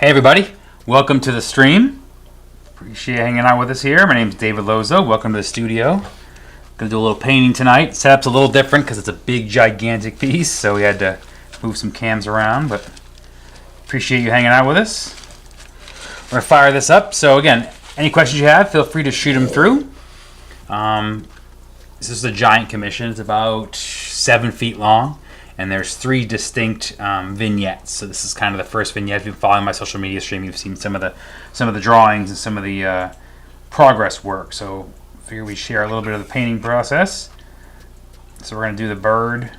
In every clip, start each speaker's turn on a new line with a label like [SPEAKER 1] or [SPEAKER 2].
[SPEAKER 1] Hey everybody, welcome to the stream. Appreciate you hanging out with us here. My name is David Lozeau. Welcome to the studio. Gonna do a little painting tonight. Setup's a little different because it's a big, gigantic piece, so we had to move some cams around, but appreciate you hanging out with us. We're gonna fire this up. So again, any questions you have, feel free to shoot them through. This is a giant commission. It's about 7 feet long. And there's 3 distinct vignettes. So this is kind of the first vignette. If you've been following my social media stream, you've seen some of the drawings and some of the progress work. So I figure we share a little bit of the painting process. So we're going to do the bird,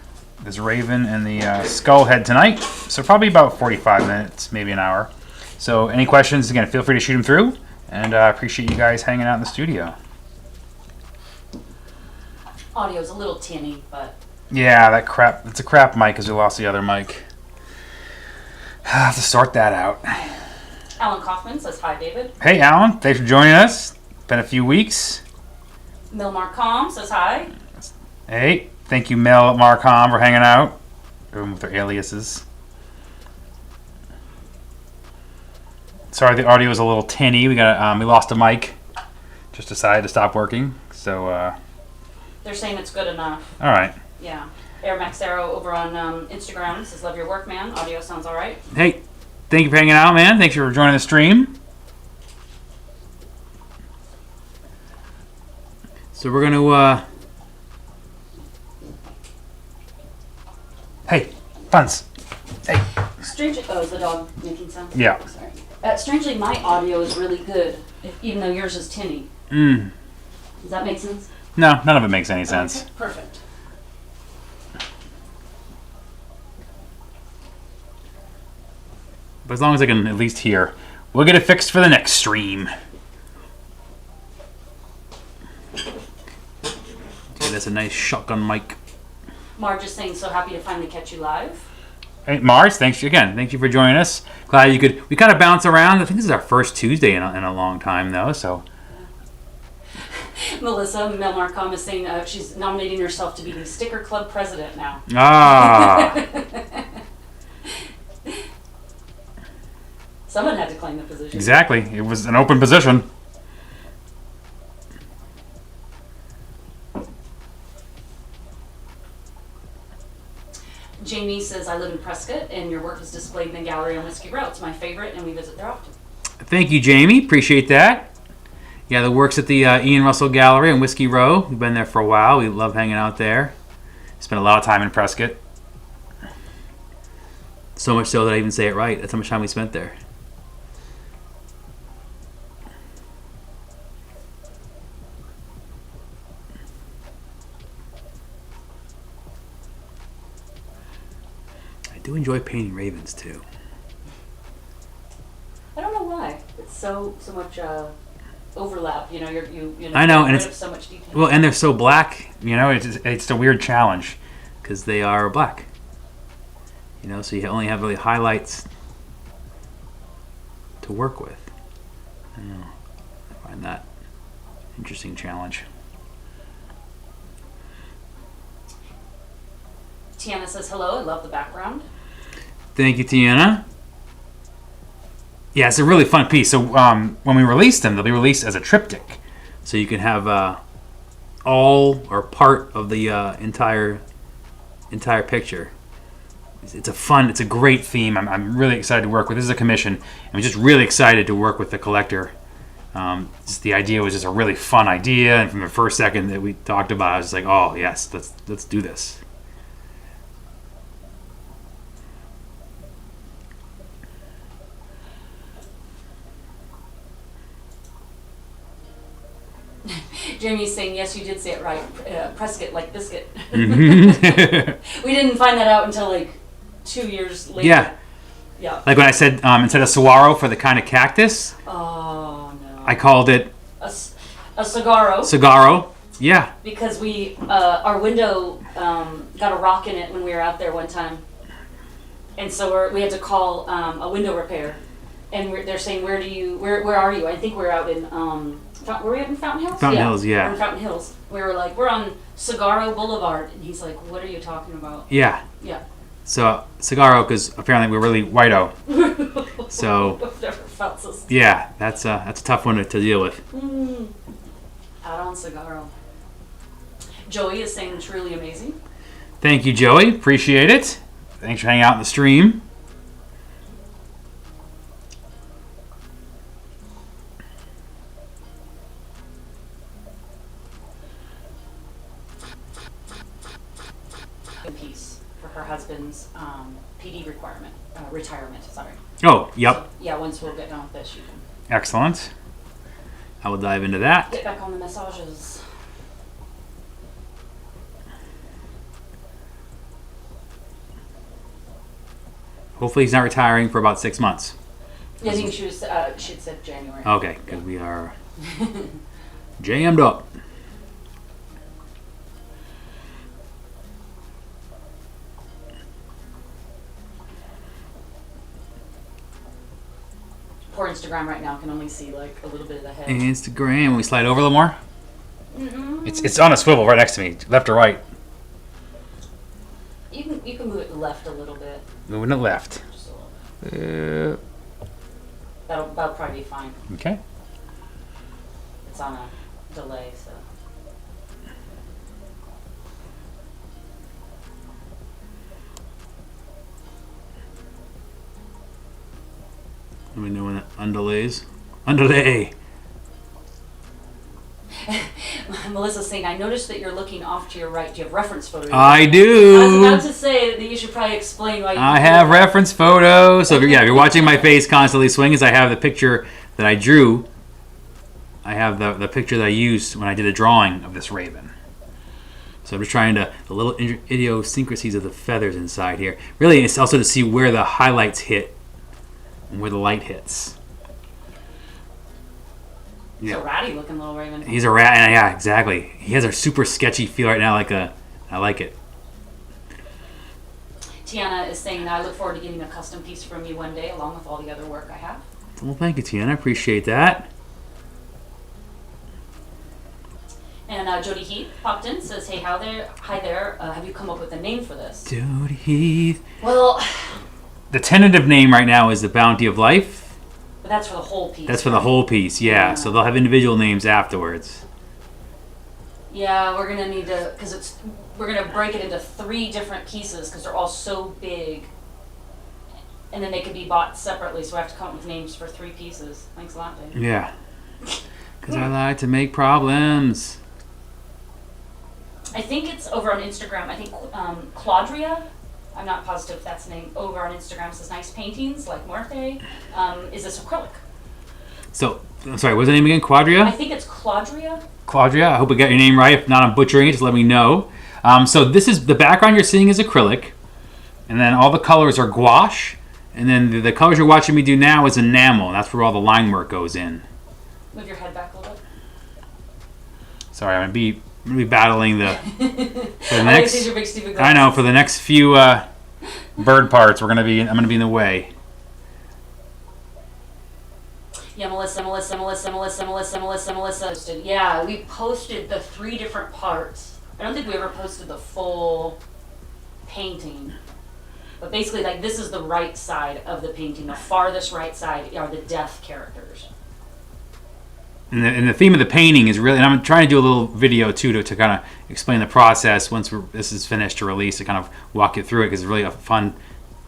[SPEAKER 1] this raven, and the skull head tonight. So probably about 45 minutes, maybe an hour. So any questions, again, feel free to shoot them through. And I appreciate you guys hanging out in the studio.
[SPEAKER 2] Audio's a little tinny, but...
[SPEAKER 1] Yeah, that crap. It's a crap mic because we lost the other mic. I have to sort that out.
[SPEAKER 2] Alan Kaufman says, hi, David.
[SPEAKER 1] Hey, Alan. Thanks for joining us. Been a few weeks.
[SPEAKER 2] Mel Marcom says, hi.
[SPEAKER 1] Hey, thank you, Mel at Marcom, for hanging out. With their aliases. Sorry, the audio is a little tinny. We lost a mic. Just decided to stop working. So,
[SPEAKER 2] they're saying it's good enough.
[SPEAKER 1] all right.
[SPEAKER 2] Yeah. Air Max Arrow over on Instagram says, love your work, man. Audio sounds all right.
[SPEAKER 1] Hey, thank you for hanging out, man. Thanks for joining the stream. So we're going to... Hey, Buns. Hey.
[SPEAKER 2] Strangely... Oh, is the dog making sound?
[SPEAKER 1] Yeah.
[SPEAKER 2] Sorry. Strangely, my audio is really good, even though yours is tinny.
[SPEAKER 1] Does
[SPEAKER 2] that make sense?
[SPEAKER 1] No, none of it makes any sense.
[SPEAKER 2] Okay, perfect.
[SPEAKER 1] But as long as I can at least hear, we'll get it fixed for the next stream. Okay, that's a nice shotgun mic.
[SPEAKER 2] Marge is saying, so happy to finally catch you live.
[SPEAKER 1] Hey, Marge, thank you for joining us. Glad you could. We kind of bounce around. I think this is our first Tuesday in a long time, though. So.
[SPEAKER 2] Melissa Mel Marcom is saying she's nominating herself to be the Sticker Club president now.
[SPEAKER 1] Ah.
[SPEAKER 2] Someone had to claim the position.
[SPEAKER 1] Exactly. It was an open position.
[SPEAKER 2] Jamie says, I live in Prescott, and your work is displayed in the gallery on Whiskey Row. It's my favorite, and we visit there often.
[SPEAKER 1] Thank you, Jamie. Appreciate that. Yeah, the work's at the Ian Russell Gallery in Whiskey Row. We've been there for a while. We love hanging out there. Spent a lot of time in Prescott. So much so that I even say it right. That's how much time we spent there. I do enjoy painting ravens too.
[SPEAKER 2] I don't know why. It's so much overlap. You know,
[SPEAKER 1] I know, and
[SPEAKER 2] it's so much detail.
[SPEAKER 1] Well, and they're so black. You know, it's a weird challenge because they are black. You know, so you only have really highlights to work with. I don't know. I find that interesting challenge.
[SPEAKER 2] Tiana says, hello, I love the background.
[SPEAKER 1] Thank you, Tiana. Yeah, it's a really fun piece. So when we release them, they'll be released as a triptych. So you can have all or part of the entire picture. It's a great theme. I'm really excited to work with. This is a commission. I'm just really excited to work with the collector. Just the idea was just a really fun idea, and from the first second that we talked about it, I was just like, oh yes, let's do this.
[SPEAKER 2] Jamie's saying, yes, you did say it right. Prescott, like biscuit.
[SPEAKER 1] Mm-hmm.
[SPEAKER 2] We didn't find that out until like 2 years later.
[SPEAKER 1] Yeah. Like when I said instead of saguaro for the kind of cactus.
[SPEAKER 2] Oh no.
[SPEAKER 1] I called it
[SPEAKER 2] a saguaro.
[SPEAKER 1] Saguaro. Yeah.
[SPEAKER 2] Because we our window got a rock in it when we were out there one time, and so we had to call a window repair, and they're saying, where are you? I think we're out in were we out in Fountain Hills?
[SPEAKER 1] Fountain Hills, yeah.
[SPEAKER 2] We're in Fountain Hills. We were like, we're on Saguaro Boulevard, and he's like, what are you talking about?
[SPEAKER 1] Yeah.
[SPEAKER 2] Yeah.
[SPEAKER 1] So Saguaro, because apparently we're really white-o. So
[SPEAKER 2] I've never felt so stiff.
[SPEAKER 1] yeah, that's a tough one to deal with.
[SPEAKER 2] Out on Cigarro. Joey is saying truly amazing.
[SPEAKER 1] Thank you, Joey. Appreciate it. Thanks for hanging out in the stream.
[SPEAKER 2] Piece for her husband's PD retirement. Sorry.
[SPEAKER 1] Oh, yep.
[SPEAKER 2] So, yeah, once we'll get done with this, you can
[SPEAKER 1] Excellent. I will dive into that.
[SPEAKER 2] get back on the massages.
[SPEAKER 1] Hopefully he's not retiring for about 6 months.
[SPEAKER 2] Yeah, I think she'd said January.
[SPEAKER 1] Okay, because we are jammed up.
[SPEAKER 2] Poor Instagram right now can only see like a little bit of the head.
[SPEAKER 1] Instagram. When we slide over a little more.
[SPEAKER 2] Mm-mm.
[SPEAKER 1] It's on a swivel right next to me, left or right.
[SPEAKER 2] You can move it left a little bit.
[SPEAKER 1] Moving it left.
[SPEAKER 2] Just a little bit.
[SPEAKER 1] Uh,
[SPEAKER 2] That'll probably be fine.
[SPEAKER 1] okay.
[SPEAKER 2] It's on a delay, so.
[SPEAKER 1] Let me know when that underlays. Underlay.
[SPEAKER 2] Melissa's saying, I noticed that you're looking off to your right. Do you have reference photos?
[SPEAKER 1] I do.
[SPEAKER 2] I was about to say that you should probably explain why you
[SPEAKER 1] I
[SPEAKER 2] do
[SPEAKER 1] have
[SPEAKER 2] that.
[SPEAKER 1] reference photos. So if you're watching my face constantly swing, as I have the picture that I drew. I have the picture that I used when I did a drawing of this raven. So I'm just trying to, the little idiosyncrasies of the feathers inside here. Really, it's also to see where the highlights hit and where the light hits.
[SPEAKER 2] He's a ratty looking little raven.
[SPEAKER 1] He's a rat, and yeah, exactly. He has a super sketchy feel right now, I like it.
[SPEAKER 2] Tiana is saying that I look forward to getting a custom piece from you one day, along with all the other work I have.
[SPEAKER 1] Well, thank you, Tiana. I appreciate that.
[SPEAKER 2] And Jody Heath popped in, says, hey, hi there. Have you come up with a name for this?
[SPEAKER 1] Jody Heath.
[SPEAKER 2] Well,
[SPEAKER 1] The tentative name right now is The Bounty of Life.
[SPEAKER 2] but that's for the whole piece.
[SPEAKER 1] That's for the whole piece, yeah. So they'll have individual names afterwards.
[SPEAKER 2] Yeah, we're gonna need to, because we're gonna break it into 3 different pieces because they're all so big, and then they could be bought separately. So we have to come up with names for 3 pieces. Thanks a lot, Dave.
[SPEAKER 1] Yeah. Because I like to make problems.
[SPEAKER 2] I think it's over on Instagram. I think Claudria, I'm not positive if that's the name, over on Instagram says nice paintings like Muerte. Is this acrylic?
[SPEAKER 1] So, I'm sorry, what's the name again?
[SPEAKER 2] I
[SPEAKER 1] Quadria?
[SPEAKER 2] think it's Claudria.
[SPEAKER 1] Claudia, I hope I got your name right. If not, I'm butchering it. Just let me know. So this is, the background you're seeing is acrylic. And then all the colors are gouache. And then the colors you're watching me do now is enamel. That's where all the line work goes in.
[SPEAKER 2] Move your head back a little bit.
[SPEAKER 1] Sorry, I'm gonna be battling the for the
[SPEAKER 2] I
[SPEAKER 1] next.
[SPEAKER 2] see your big stupid
[SPEAKER 1] I know,
[SPEAKER 2] glasses.
[SPEAKER 1] for the next few bird parts, I'm gonna be in the way.
[SPEAKER 2] Yeah, Melissa. Yeah, we posted the 3 different parts. I don't think we ever posted the full painting. But basically, like, this is the right side of the painting. The farthest right side are the death characters.
[SPEAKER 1] And the theme of the painting is really, and I'm trying to do a little video too to kind of explain the process once this is finished to release, to kind of walk you through it, because it's really a fun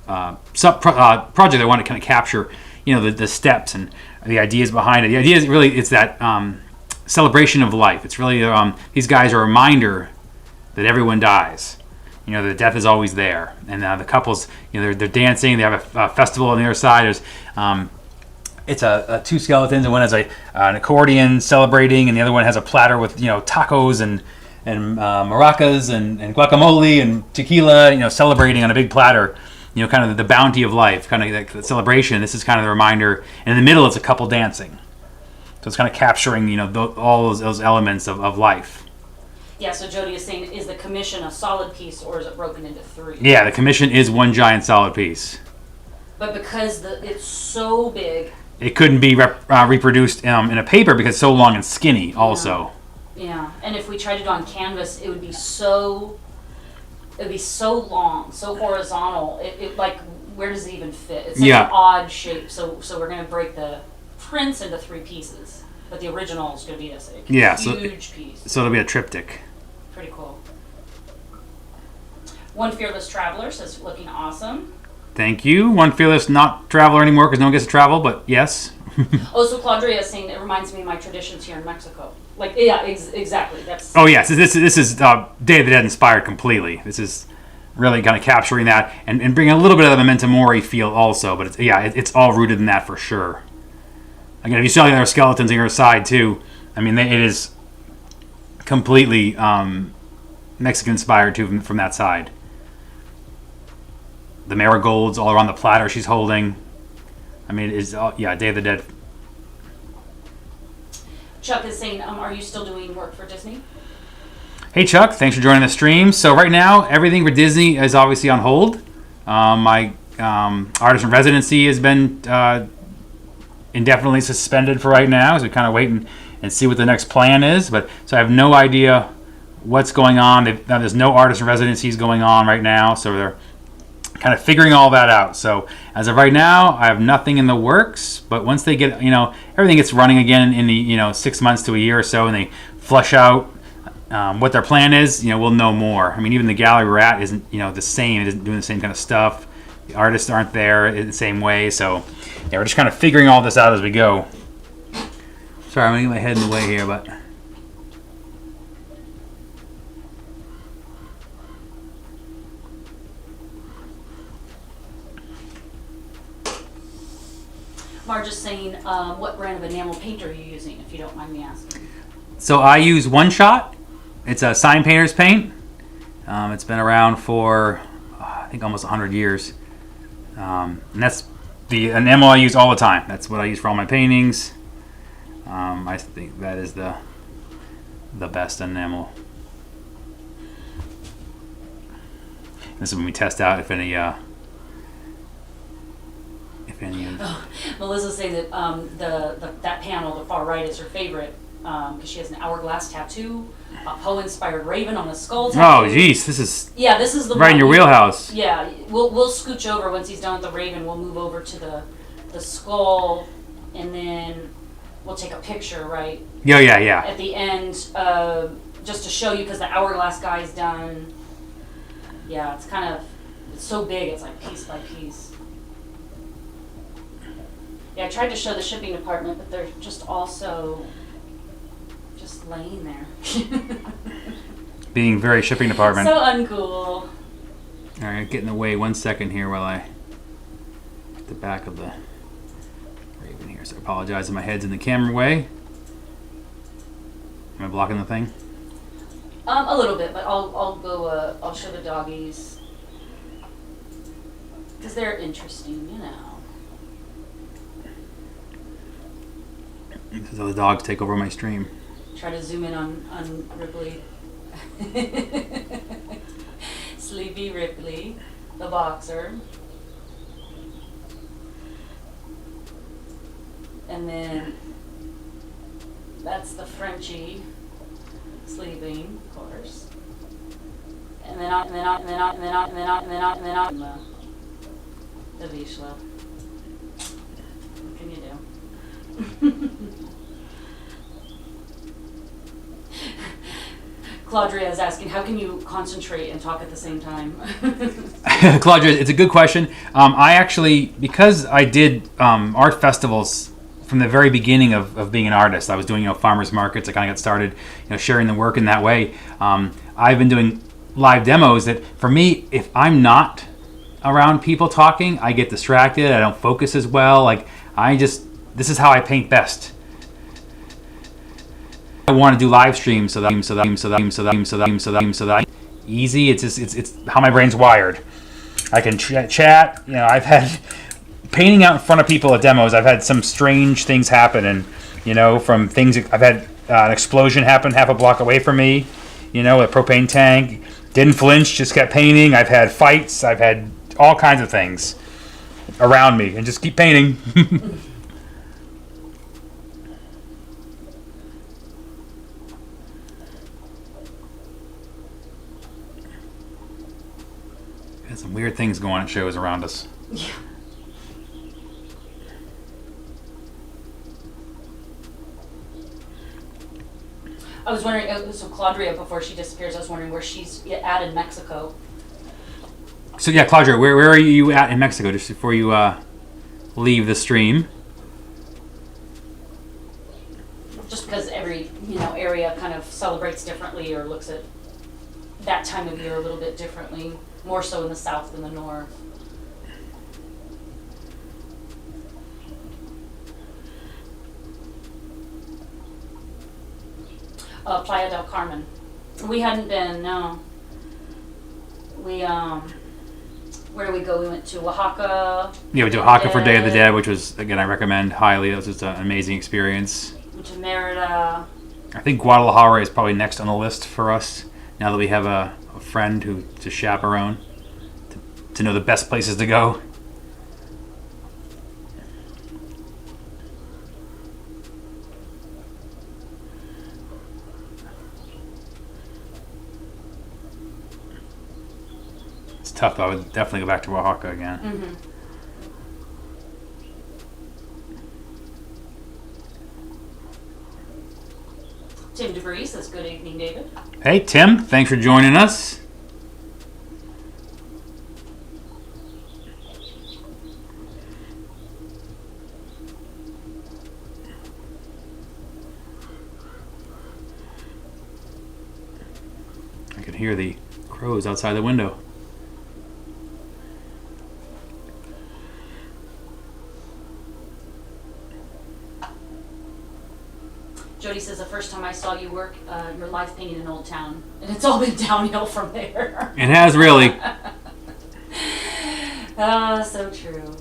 [SPEAKER 1] project. I want to kind of capture, the steps and the ideas behind it. The idea is really, it's that celebration of life. It's really, these guys are a reminder that everyone dies. The death is always there. And the couples, they're dancing. They have a festival on the other side. There's it's 2 skeletons, and one has an accordion celebrating, and the other one has a platter with tacos and maracas and guacamole and tequila, celebrating on a big platter. Kind of the bounty of life, kind of like the celebration. This is kind of the reminder. And in the middle, it's a couple dancing. So it's kind of capturing all those elements of life.
[SPEAKER 2] Yeah, so Jody is saying, is the commission a solid piece or is it broken into 3?
[SPEAKER 1] Yeah, the commission is one giant solid piece.
[SPEAKER 2] But because it's so big.
[SPEAKER 1] It couldn't be reproduced in a paper because it's so long and skinny also.
[SPEAKER 2] Yeah, and if we tried to do on canvas, it would be so long, so horizontal. It like where does it even fit? It's such
[SPEAKER 1] Yeah.
[SPEAKER 2] an odd shape, so we're gonna break the prints into 3 pieces, but the original is gonna be this huge piece.
[SPEAKER 1] So it'll be a triptych.
[SPEAKER 2] Pretty cool. One Fearless Traveler says looking awesome.
[SPEAKER 1] Thank you. One Fearless not traveler anymore because no one gets to travel, but yes.
[SPEAKER 2] Oh, so Claudria is saying it reminds me of my traditions here in Mexico. Like, yeah, exactly. That's.
[SPEAKER 1] Oh yes, this is Day of the Dead inspired completely. This is really kind of capturing that and bringing a little bit of the Memento Mori feel also, but it's all rooted in that for sure. Again, if you saw the other skeletons on your side too, I mean, it is completely Mexican inspired too from that side. The marigolds all around the platter she's holding. I mean, it is Day of the Dead.
[SPEAKER 2] Chuck is saying, are you still doing work for Disney?
[SPEAKER 1] Hey Chuck, thanks for joining the stream. So right now, everything for Disney is obviously on hold. My artist in residency has been indefinitely suspended for right now, so we kind of wait and see what the next plan is. But so I have no idea what's going on. There's no artist in residencies going on right now, so they're kind of figuring all that out. So as of right now, I have nothing in the works. But once they get, everything gets running again in the 6 months to a year or so, and they flush out what their plan is, we'll know more. I mean, even the gallery we're at isn't, the same. It isn't doing the same kind of stuff. The artists aren't there in the same way. So yeah, we're just kind of figuring all this out as we go. Sorry, I'm gonna get my head in the way here, but.
[SPEAKER 2] Marge is saying, what brand of enamel paint are you using, if you don't mind me asking?
[SPEAKER 1] So I use One Shot. It's a sign painter's paint. It's been around for, I think, almost 100 years. And that's the enamel I use all the time. That's what I use for all my paintings. I think that is the best enamel. This is when we test out if any of
[SPEAKER 2] Melissa's saying that that panel, the far right, is her favorite because she has an hourglass tattoo, a Poe-inspired raven on a skull tattoo.
[SPEAKER 1] Oh, geez, this is
[SPEAKER 2] the
[SPEAKER 1] right in your wheelhouse.
[SPEAKER 2] Yeah, we'll scooch over once he's done with the raven. We'll move over to the skull, and then we'll take a picture, right?
[SPEAKER 1] Yeah.
[SPEAKER 2] At the end, just to show you, because the hourglass guy's done. Yeah, it's so big. It's like piece by piece. Yeah, I tried to show the shipping department, but they're just also just laying there.
[SPEAKER 1] Being very shipping department.
[SPEAKER 2] So uncool.
[SPEAKER 1] All right, get in the way 1 second here while I get the back of the raven here. So I apologize if my head's in the camera way. Am I blocking the thing?
[SPEAKER 2] A little bit, but I'll go. I'll show the doggies because they're interesting,
[SPEAKER 1] So the dogs take over my stream.
[SPEAKER 2] Try to zoom in on Ripley. Sleepy Ripley, the boxer. And then that's the Frenchie sleeping, of course. And then the Vishla. What can you do? Claudia is asking, how can you concentrate and talk at the same time?
[SPEAKER 1] Claudia, it's a good question. I actually, because I did art festivals from the very beginning of being an artist, I was doing farmers markets. I kind of got started sharing the work in that way. I've been doing live demos that, for me, if I'm not around people talking, I get distracted. I don't focus as well. This is how I paint best. I want to do live streams so that easy. It's how my brain's wired. I can chat. I've had painting out in front of people at demos. I've had some strange things happen, and from things I've had an explosion happen half a block away from me. A propane tank. Didn't flinch, just kept painting. I've had fights. I've had all kinds of things around me, and just keep painting. Some weird things going on at shows around us.
[SPEAKER 2] Yeah. I was wondering, so Claudia, before she disappears, I was wondering where she's at in Mexico.
[SPEAKER 1] So yeah, Claudia, where are you at in Mexico just before you leave the stream?
[SPEAKER 2] Just because every area kind of celebrates differently or looks at that time of year a little bit differently, more so in the south than the north. Playa del Carmen. We hadn't been, no. We, where did we go? We went to Oaxaca.
[SPEAKER 1] Yeah, we did Oaxaca for Day of the Dead, which was, again, I recommend highly. It was just an amazing experience.
[SPEAKER 2] Went to Merida.
[SPEAKER 1] I think Guadalajara is probably next on the list for us, now that we have a friend who to chaperone, to know the best places to go. It's tough, though. I would definitely go back to Oaxaca again.
[SPEAKER 2] Mm-hmm. Tim DeVries says, good evening, David.
[SPEAKER 1] Hey, Tim. Thanks for joining us. I can hear the crows outside the window.
[SPEAKER 2] Jody says the first time I saw you work, your live painting in Old Town, and it's all been downhill from there.
[SPEAKER 1] It has really.
[SPEAKER 2] Ah, so true.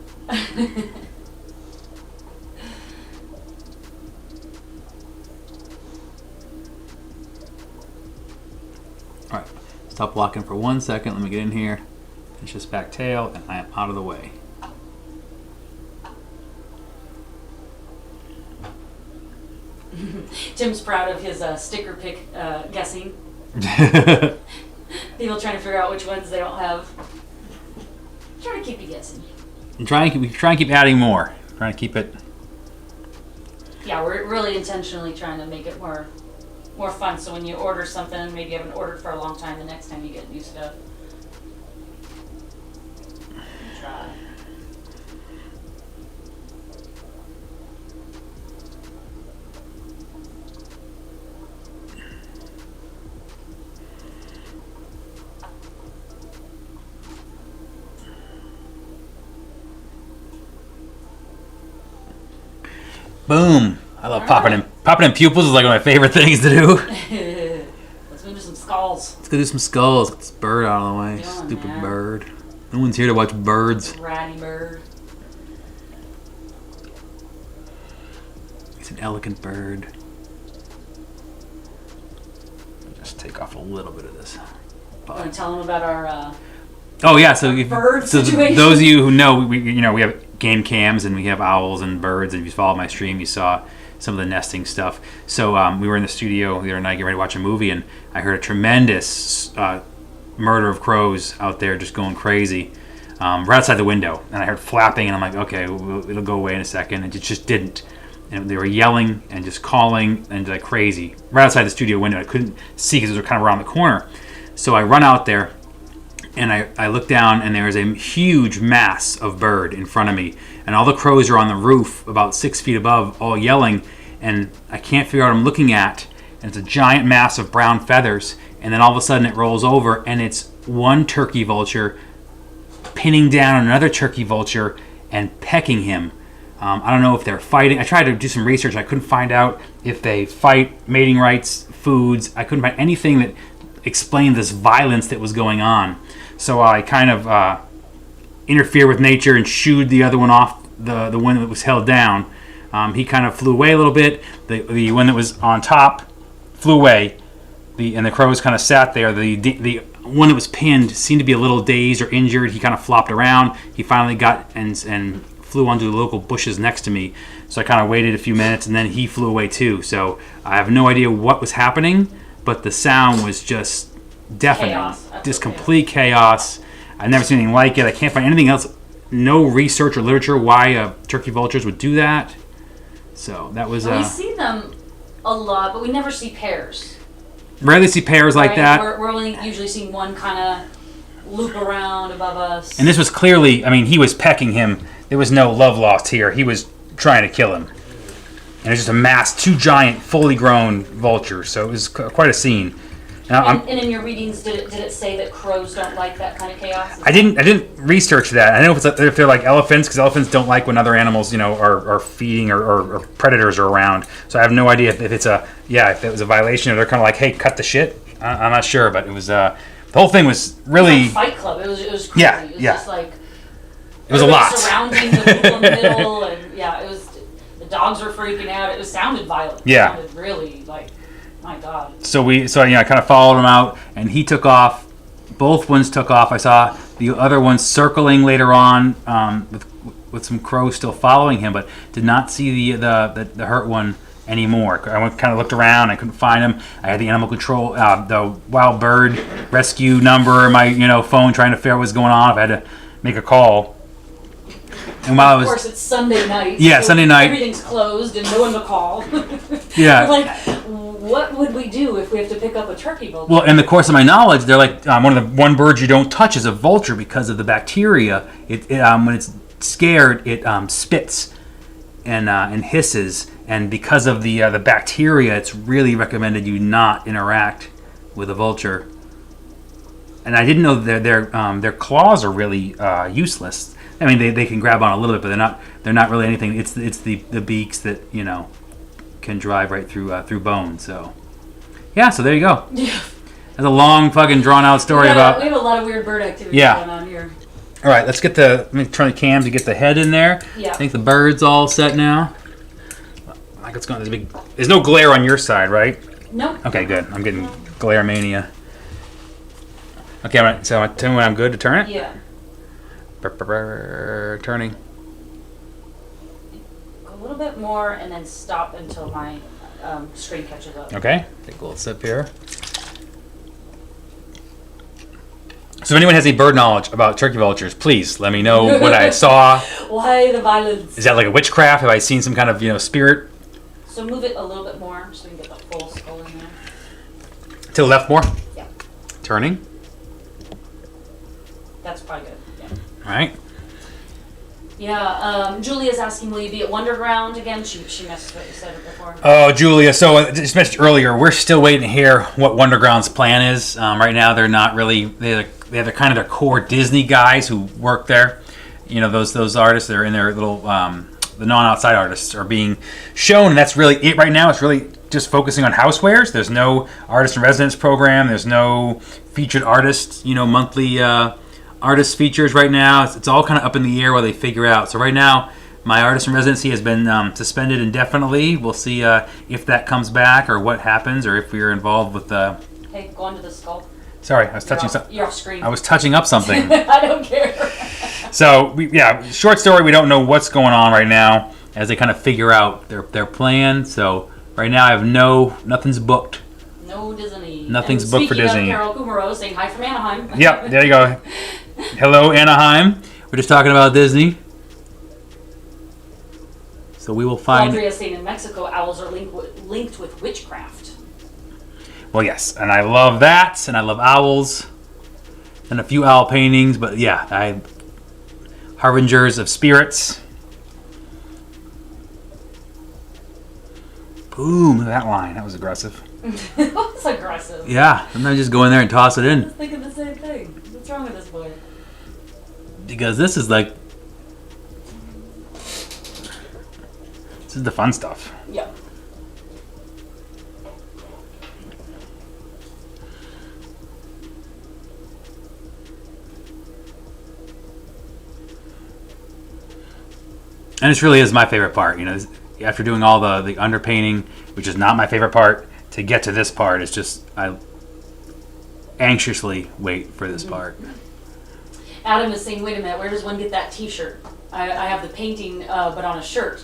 [SPEAKER 1] Alright, stop walking for 1 second. Let me get in here. Finish this back tail, and I am out of the way.
[SPEAKER 2] Tim's proud of his sticker pick guessing. People trying to figure out which ones they don't have. Try to keep you guessing.
[SPEAKER 1] We try and keep adding more. Trying to keep it.
[SPEAKER 2] Yeah, we're really intentionally trying to make it more fun. So when you order something, maybe you haven't ordered for a long time, the next time you get new stuff. Try.
[SPEAKER 1] Boom! I love popping in pupils is like one of my favorite things to do.
[SPEAKER 2] Let's move to some skulls.
[SPEAKER 1] Let's go do some skulls. Get this bird out of the way.
[SPEAKER 2] Doing
[SPEAKER 1] Stupid
[SPEAKER 2] that.
[SPEAKER 1] bird. No one's here to watch birds.
[SPEAKER 2] Ratty bird.
[SPEAKER 1] It's an elegant bird. Just take off a little bit of this.
[SPEAKER 2] Want to tell them about our
[SPEAKER 1] Oh yeah, so
[SPEAKER 2] bird
[SPEAKER 1] so
[SPEAKER 2] situation?
[SPEAKER 1] those of you who know, we have game cams and we have owls and birds. And if you followed my stream, you saw some of the nesting stuff. So we were in the studio the other night getting ready to watch a movie, and I heard a tremendous murder of crows out there just going crazy right outside the window. And I heard flapping, and I'm like, okay, it'll go away in a second. And it just didn't. And they were yelling and just calling and like crazy right outside the studio window. I couldn't see because they were kind of around the corner. So I run out there. And I look down, and there's a huge mass of bird in front of me. And all the crows are on the roof about 6 feet above, all yelling. And I can't figure out what I'm looking at. And it's a giant mass of brown feathers. And then all of a sudden it rolls over, and it's one turkey vulture pinning down another turkey vulture and pecking him. I don't know if they're fighting. I tried to do some research. I couldn't find out if they fight, mating rights, foods. I couldn't find anything that explained this violence that was going on. So I kind of interfered with nature and shooed the other one off, the one that was held down. He kind of flew away a little bit. The one that was on top flew away, and the crows kind of sat there. The one that was pinned seemed to be a little dazed or injured. He kind of flopped around. He finally got and flew onto the local bushes next to me. So I kind of waited a few minutes, and then he flew away too. So I have no idea what was happening, but the sound was just deafening.
[SPEAKER 2] Chaos.
[SPEAKER 1] Just complete chaos. I've never seen anything like it. I can't find anything else no research or literature why turkey vultures would do that. So that was.
[SPEAKER 2] We see them a lot, but we never see pairs.
[SPEAKER 1] Rarely see pairs like that.
[SPEAKER 2] We're only usually seeing one kind of loop around above us.
[SPEAKER 1] And this was clearly, I mean, he was pecking him. There was no love lost here. He was trying to kill him. And it was just a mass, 2 giant, fully grown vultures. So it was quite a scene.
[SPEAKER 2] And in your readings, did it say that crows don't like that kind of chaos?
[SPEAKER 1] I didn't research that. I don't know if they're like elephants, because elephants don't like when other animals, are feeding or predators are around. So I have no idea if it's if it was a violation, or they're kind of like, hey, cut the shit. I'm not sure, but it was the whole thing was really.
[SPEAKER 2] It was like Fight Club. It was crazy.
[SPEAKER 1] Yeah,
[SPEAKER 2] it was
[SPEAKER 1] yeah.
[SPEAKER 2] just like.
[SPEAKER 1] It was a lot.
[SPEAKER 2] Surrounding the people in the middle, and it was. The dogs were freaking out. It sounded violent.
[SPEAKER 1] Yeah.
[SPEAKER 2] It sounded really like. My God.
[SPEAKER 1] So I kind of followed him out, and he took off. Both ones took off. I saw the other one circling later on with some crows still following him, but did not see the hurt one anymore. I kind of looked around. I couldn't find him. I had the animal control, the wild bird rescue number in my phone, trying to figure out what was going on. If I had to make a call. And while
[SPEAKER 2] of course, it's Sunday night.
[SPEAKER 1] Yeah, so Sunday night.
[SPEAKER 2] Everything's closed and no one to call.
[SPEAKER 1] Yeah.
[SPEAKER 2] We're like, what would we do if we have to pick up a turkey vulture?
[SPEAKER 1] Well, in the course of my knowledge, they're like one bird you don't touch is a vulture because of the bacteria. It when it's scared, it spits and hisses, and because of the bacteria, it's really recommended you not interact with a vulture. And I didn't know that their claws are really useless. I mean, they can grab on a little bit, but they're not really anything. It's the beaks that can drive right through bone. So so there you go.
[SPEAKER 2] Yeah.
[SPEAKER 1] That's a long fucking drawn out story about.
[SPEAKER 2] We have a lot of weird bird activity going on here.
[SPEAKER 1] All right, let me turn the cam to get the head in there.
[SPEAKER 2] Yeah.
[SPEAKER 1] I think the bird's all set now. Like it's going. There's no glare on your side, right?
[SPEAKER 2] No.
[SPEAKER 1] Okay, good. I'm getting glare mania. Okay, so tell me when I'm good to turn it.
[SPEAKER 2] Yeah.
[SPEAKER 1] Turning.
[SPEAKER 2] A little bit more, and then stop until my screen catches up.
[SPEAKER 1] Okay. Take a little sip here. So if anyone has any bird knowledge about turkey vultures, please let me know what I saw.
[SPEAKER 2] Why the violence?
[SPEAKER 1] Is that like a witchcraft? Have I seen some kind of spirit?
[SPEAKER 2] So move it a little bit more so we can get the full skull in there.
[SPEAKER 1] To the left more?
[SPEAKER 2] Yeah.
[SPEAKER 1] Turning.
[SPEAKER 2] That's probably good. Yeah.
[SPEAKER 1] All right.
[SPEAKER 2] Yeah, Julia's asking, will you be at Wonderground again? She missed what you said before.
[SPEAKER 1] Oh, Julia. So I just mentioned earlier, we're still waiting to hear what Wonderground's plan is. Right now, they're not really. They have kind of their core Disney guys who work there. Those artists that are in their little the non-outside artists are being shown, and that's really it right now. It's really just focusing on housewares. There's no artist in residence program. There's no featured artist, monthly artist features right now. It's all kind of up in the air while they figure out. So right now, my artist in residency has been suspended indefinitely. We'll see if that comes back or what happens, or if we are involved with the.
[SPEAKER 2] Hey, go on to the skull.
[SPEAKER 1] Sorry, I was touching something.
[SPEAKER 2] You're off screen.
[SPEAKER 1] I was touching up something.
[SPEAKER 2] I don't care.
[SPEAKER 1] So short story. We don't know what's going on right now as they kind of figure out their plan. So right now, I have nothing's booked.
[SPEAKER 2] No Disney.
[SPEAKER 1] Nothing's booked for Disney.
[SPEAKER 2] Carol Kumaro saying hi from Anaheim.
[SPEAKER 1] Yep, there you go. Hello, Anaheim. We're just talking about Disney. So we will find.
[SPEAKER 2] Andrea saying in Mexico, owls are linked with witchcraft.
[SPEAKER 1] Well, yes, and I love that, and I love owls, and a few owl paintings. But harbingers of spirits. Boom! Look at that line. That was aggressive.
[SPEAKER 2] It was aggressive.
[SPEAKER 1] Yeah, sometimes just go in there and toss it in.
[SPEAKER 2] I was thinking the same thing. What's wrong with this boy?
[SPEAKER 1] Because this is the fun stuff.
[SPEAKER 2] Yep.
[SPEAKER 1] And this really is my favorite part. After doing all the underpainting, which is not my favorite part, to get to this part is just I anxiously wait for this part.
[SPEAKER 2] Adam is saying, wait a minute, where does one get that t-shirt? I have the painting, but on a shirt.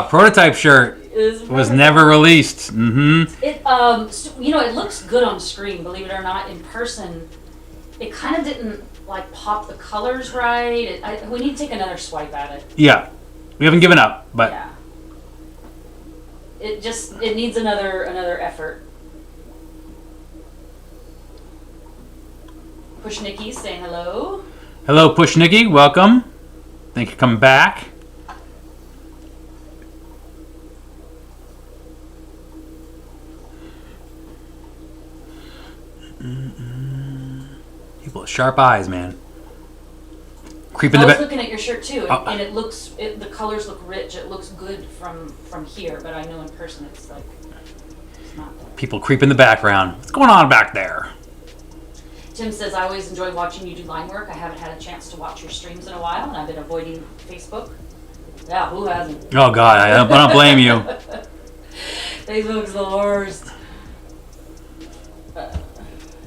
[SPEAKER 1] Prototype shirt was never released. Mm-hmm.
[SPEAKER 2] It, it looks good on screen, believe it or not. In person, it kind of didn't, like pop the colors right. We need to take another swipe at it.
[SPEAKER 1] Yeah, we haven't given up, but
[SPEAKER 2] Yeah. It needs another effort. Push Nikki saying hello.
[SPEAKER 1] Hello, Push Nikki. Welcome. Thank you for coming back. People with sharp eyes, man. Creeping
[SPEAKER 2] I
[SPEAKER 1] the
[SPEAKER 2] was
[SPEAKER 1] back.
[SPEAKER 2] looking at your shirt too, and the colors look rich. It looks good from here, but I know in person it's like it's not there.
[SPEAKER 1] People creep in the background. What's going on back there?
[SPEAKER 2] Tim says, I always enjoy watching you do line work. I haven't had a chance to watch your streams in a while, and I've been avoiding Facebook. Yeah, who hasn't?
[SPEAKER 1] Oh God, I don't blame you.
[SPEAKER 2] Facebook's the worst.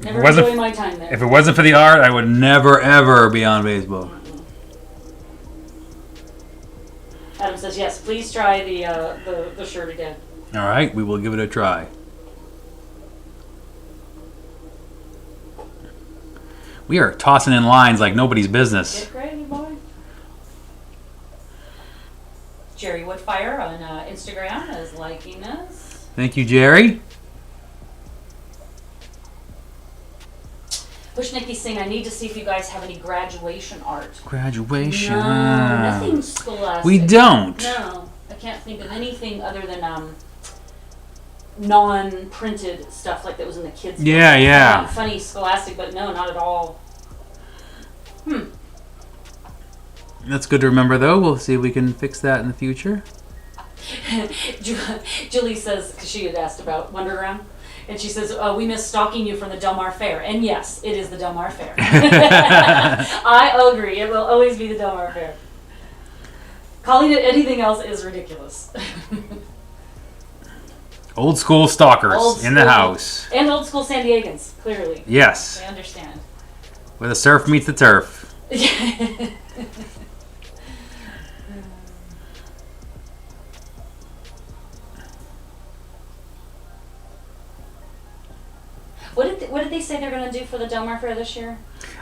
[SPEAKER 2] Never
[SPEAKER 1] wasn't-
[SPEAKER 2] enjoy my time there.
[SPEAKER 1] If it wasn't for the art, I would never ever be on Facebook.
[SPEAKER 2] Adam says, yes, please try the shirt again.
[SPEAKER 1] All right, we will give it a try. We are tossing in lines like nobody's business.
[SPEAKER 2] Get crazy, boy. Jerry Woodfire on Instagram is liking us.
[SPEAKER 1] Thank you, Jerry.
[SPEAKER 2] Push Nikki's saying, I need to see if you guys have any graduation art.
[SPEAKER 1] Graduation.
[SPEAKER 2] No, nothing scholastic.
[SPEAKER 1] We don't.
[SPEAKER 2] No, I can't think of anything other than non-printed stuff like that was in the kids' book.
[SPEAKER 1] Yeah, yeah.
[SPEAKER 2] Funny scholastic, but no, not at all.
[SPEAKER 1] That's good to remember, though. We'll see if we can fix that in the future.
[SPEAKER 2] Julie says, because she had asked about Wonderground, and she says, we miss stalking you from the Del Mar Fair. And yes, it is the Del Mar Fair. I agree. It will always be the Del Mar Fair. Calling it anything else is ridiculous.
[SPEAKER 1] Old school stalkers
[SPEAKER 2] Old
[SPEAKER 1] in the
[SPEAKER 2] school.
[SPEAKER 1] house.
[SPEAKER 2] And old school San Diegans, clearly.
[SPEAKER 1] Yes.
[SPEAKER 2] They understand.
[SPEAKER 1] Where the surf meets the turf.
[SPEAKER 2] What did they say they're going to do for the Del Mar Fair this year?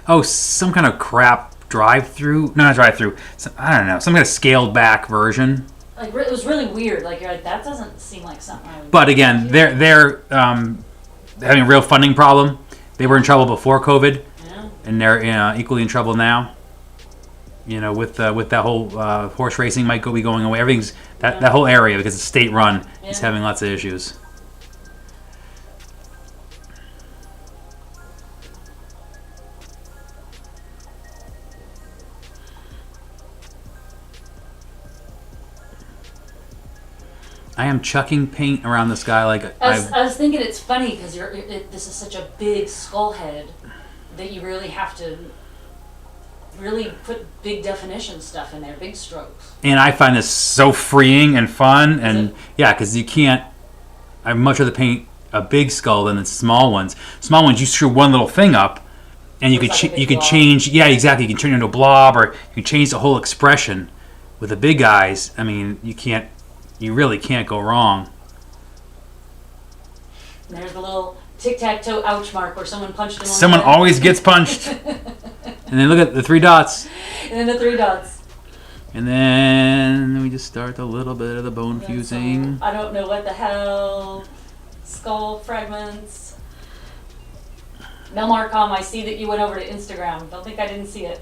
[SPEAKER 1] Oh, some kind of crap drive-through? No, not drive-through. I don't know. Some kind of scaled-back version.
[SPEAKER 2] Like, it was really weird. Like, you're like, that doesn't seem like something I would
[SPEAKER 1] But again, they're having a real funding problem. They were in trouble before COVID,
[SPEAKER 2] Yeah.
[SPEAKER 1] and they're equally in trouble now. You know, with that whole horse racing might be going away. Everything's that whole area, because it's state-run, is
[SPEAKER 2] Yeah.
[SPEAKER 1] having lots of issues. I am chucking paint around this guy like
[SPEAKER 2] I was thinking it's funny because this is such a big skull head that you really have to really put big definition stuff in there, big strokes.
[SPEAKER 1] and I find this so freeing and fun, and
[SPEAKER 2] it?
[SPEAKER 1] yeah, because you can't. I'd much rather paint a big skull than the small ones. Small ones, you screw one little thing up, and you
[SPEAKER 2] Looks
[SPEAKER 1] could
[SPEAKER 2] like a big
[SPEAKER 1] you could
[SPEAKER 2] blob.
[SPEAKER 1] change. Yeah, exactly. You can turn it into a blob, or you can change the whole expression. With the big guys, I mean, you can't. You really can't go wrong.
[SPEAKER 2] And there's the little tic-tac-toe ouch mark where someone punched him on
[SPEAKER 1] Someone
[SPEAKER 2] the head.
[SPEAKER 1] always gets punched, and then look at the 3 dots,
[SPEAKER 2] And then the 3 dots.
[SPEAKER 1] and then we just start a little bit of the bone
[SPEAKER 2] That's
[SPEAKER 1] fusing.
[SPEAKER 2] all. I don't know what the hell. Skull fragments. Melmarcom, I see that you went over to Instagram. Don't think I didn't see it.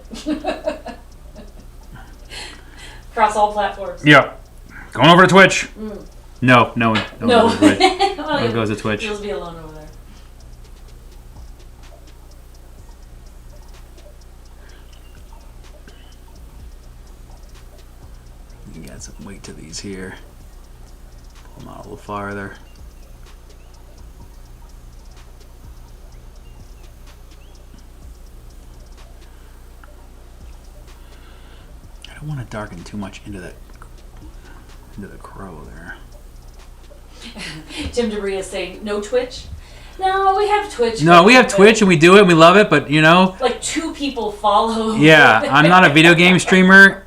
[SPEAKER 2] Across all platforms.
[SPEAKER 1] Yeah, going over to Twitch.
[SPEAKER 2] Mm.
[SPEAKER 1] No.
[SPEAKER 2] No.
[SPEAKER 1] Goes to Twitch.
[SPEAKER 2] Well,
[SPEAKER 1] No one goes to Twitch.
[SPEAKER 2] You'll be alone over there.
[SPEAKER 1] You can add some weight to these here. Pull them out a little farther. I don't want to darken too much into the crow there.
[SPEAKER 2] Tim DeBria is saying, no Twitch? No, we have Twitch.
[SPEAKER 1] No, we have
[SPEAKER 2] but
[SPEAKER 1] Twitch and we do it and we love it, but you know,
[SPEAKER 2] like 2 people follow.
[SPEAKER 1] yeah, I'm not a video game streamer,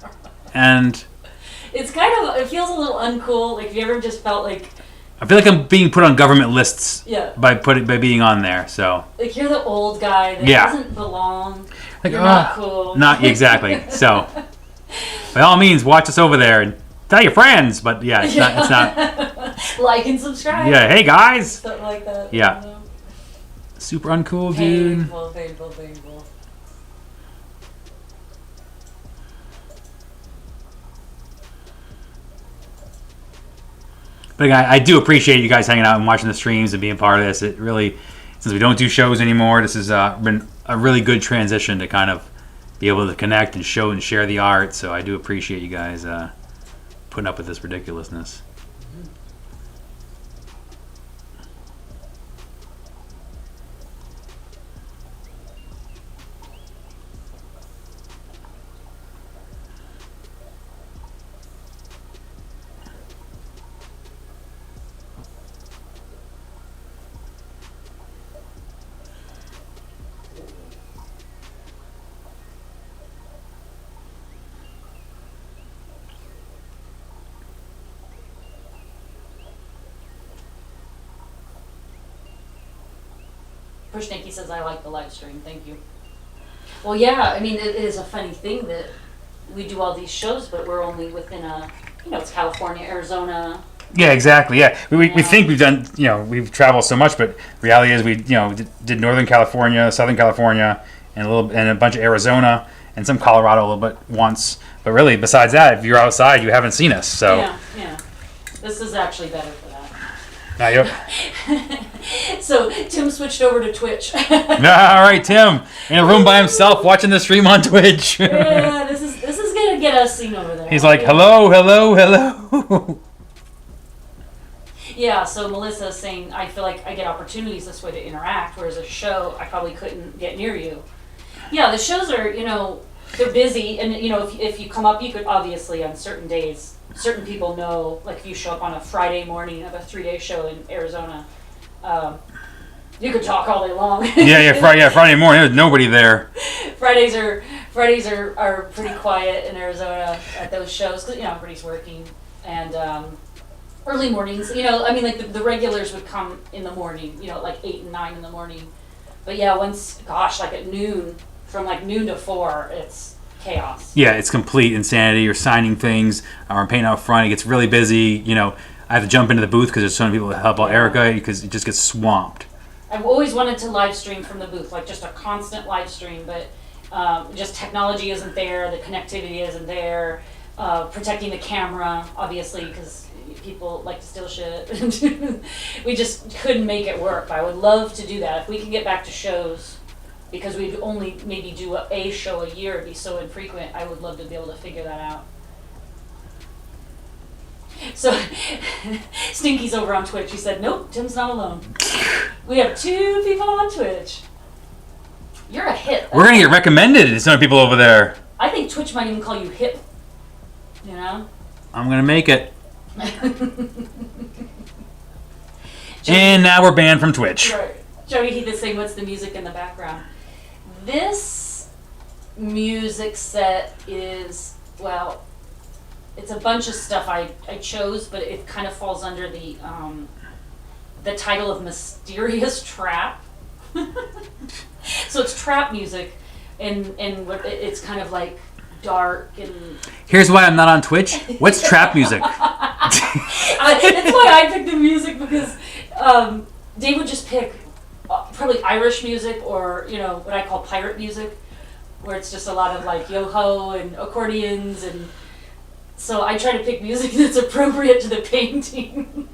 [SPEAKER 1] and
[SPEAKER 2] It's kind of, it feels a little uncool. Like, if you ever just felt like,
[SPEAKER 1] I feel like I'm being put on government lists
[SPEAKER 2] yeah,
[SPEAKER 1] by being on there. So
[SPEAKER 2] like you're the old guy that
[SPEAKER 1] Yeah.
[SPEAKER 2] doesn't belong.
[SPEAKER 1] Like,
[SPEAKER 2] You're not cool.
[SPEAKER 1] Not exactly. So, by all means, watch us over there and tell your friends. But yeah, it's not.
[SPEAKER 2] Like and subscribe.
[SPEAKER 1] Yeah, hey guys.
[SPEAKER 2] Something like that.
[SPEAKER 1] Yeah. Super uncool, dude.
[SPEAKER 2] Painful.
[SPEAKER 1] But again, I do appreciate you guys hanging out and watching the streams and being part of this. It really, since we don't do shows anymore, this has been a really good transition to kind of be able to connect and show and share the art. So I do appreciate you guys putting up with this ridiculousness.
[SPEAKER 2] Push Nikki says, I like the live stream. Thank you. Well, yeah, I mean, it is a funny thing that we do all these shows, but we're only within it's California, Arizona.
[SPEAKER 1] Yeah, exactly. Yeah, we think we've done, we've traveled so much, but reality is we, did Northern California, Southern California, and a bunch of Arizona, and some Colorado a little bit once. But really, besides that, if you're outside, you haven't seen us. So
[SPEAKER 2] Yeah. This is actually better for that. So Tim switched over to Twitch.
[SPEAKER 1] All right, Tim in a room by himself watching the stream on Twitch.
[SPEAKER 2] Yeah, this is gonna get us seen over there.
[SPEAKER 1] He's like, hello.
[SPEAKER 2] Yeah, so Melissa is saying, I feel like I get opportunities this way to interact, whereas a show, I probably couldn't get near you. Yeah, the shows are, they're busy, and, if you come up, you could obviously on certain days, certain people know, like if you show up on a Friday morning of a 3-day show in Arizona, you could talk all day long.
[SPEAKER 1] Friday morning, there's nobody there.
[SPEAKER 2] Fridays are pretty quiet in Arizona at those shows, because, everybody's working, and, early mornings, the regulars would come in the morning, like 8 and 9 in the morning. But yeah, like at noon, from like noon to 4, it's chaos.
[SPEAKER 1] Yeah, it's complete insanity. You're signing things, or painting out front. It gets really busy. I have to jump into the booth because there's so many people to help out Erica because it just gets swamped.
[SPEAKER 2] I've always wanted to live stream from the booth, like just a constant live stream, but just technology isn't there, the connectivity isn't there, protecting the camera, obviously, because people like to steal shit. We just couldn't make it work. I would love to do that. If we can get back to shows, because we'd only maybe do a show a year, it'd be so infrequent, I would love to be able to figure that out. So, Stinky's over on Twitch. He said, nope, Tim's not alone. We have 2 people on Twitch. You're a hit.
[SPEAKER 1] We're going to get recommended to some people over there.
[SPEAKER 2] I think Twitch might even call you hip. I'm
[SPEAKER 1] going to make it. And now we're banned from Twitch.
[SPEAKER 2] Right. Jody Heath is saying, what's the music in the background? This music set is, well, it's a bunch of stuff I chose, but it kind of falls under the title of Mysterious Trap. So it's trap music, and it's kind of like dark and...
[SPEAKER 1] Here's why I'm not on Twitch. What's trap music?
[SPEAKER 2] That's why I picked the music, because Dave would just pick probably Irish music, or what I call pirate music, where it's just a lot of like yo-ho and accordions, and so I try to pick music that's appropriate to the painting.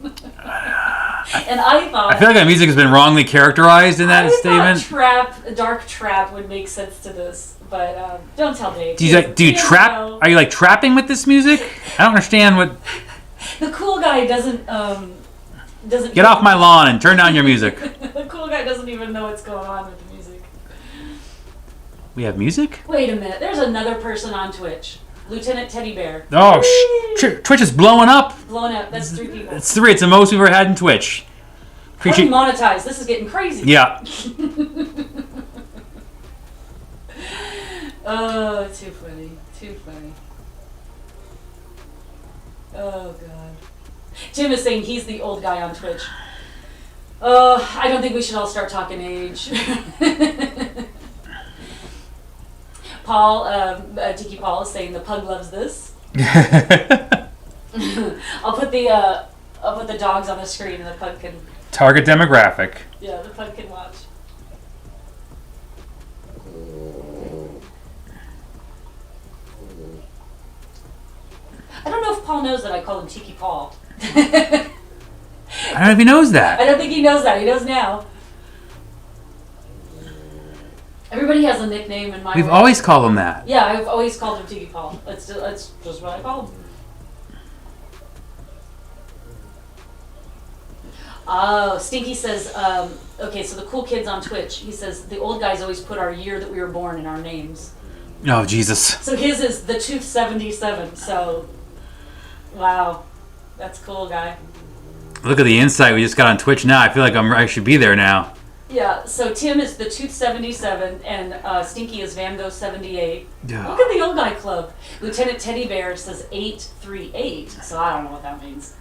[SPEAKER 2] And I feel
[SPEAKER 1] like that music has been wrongly characterized in that statement.
[SPEAKER 2] Dark trap would make sense to this, but don't tell Dave.
[SPEAKER 1] Do you trap? Know. Are you like trapping with this music? I don't understand what.
[SPEAKER 2] The cool guy doesn't
[SPEAKER 1] get off my lawn and turn down your music.
[SPEAKER 2] The cool guy doesn't even know what's going on with the music.
[SPEAKER 1] We have music?
[SPEAKER 2] Wait a minute. There's another person on Twitch. Lieutenant Teddy Bear.
[SPEAKER 1] Oh, Twitch is blowing up.
[SPEAKER 2] Blowing up. That's 3 people.
[SPEAKER 1] It's 3. It's the most we've ever had in Twitch.
[SPEAKER 2] Monetized. This is getting crazy.
[SPEAKER 1] Yeah.
[SPEAKER 2] Oh, too funny. Oh, God. Tim is saying he's the old guy on Twitch. I don't think we should all start talking age. Paul, Tiki Paul is saying the pug loves this. I'll put the dogs on the screen and the pug can.
[SPEAKER 1] Target demographic.
[SPEAKER 2] Yeah, the pug can watch. I don't know if Paul knows that I call him Tiki Paul.
[SPEAKER 1] I don't know if he knows that.
[SPEAKER 2] I don't think he knows that. He knows now. Everybody has a nickname in my
[SPEAKER 1] We've
[SPEAKER 2] world.
[SPEAKER 1] always called him that.
[SPEAKER 2] Yeah, I've always called him Tiki Paul. That's just what I call him. Oh, Stinky says, okay, so the cool kids on Twitch, he says, the old guys always put our year that we were born in our names.
[SPEAKER 1] Oh, Jesus.
[SPEAKER 2] So his is the Tooth 77, so, wow. That's cool, guy.
[SPEAKER 1] Look at the insight we just got on Twitch now. I feel like I should be there now.
[SPEAKER 2] Yeah, so Tim is the Tooth 77, and Stinky is Vando 78.
[SPEAKER 1] Yeah.
[SPEAKER 2] Look at the old guy club. Lieutenant Teddy Bear says 838, so I don't know what that means.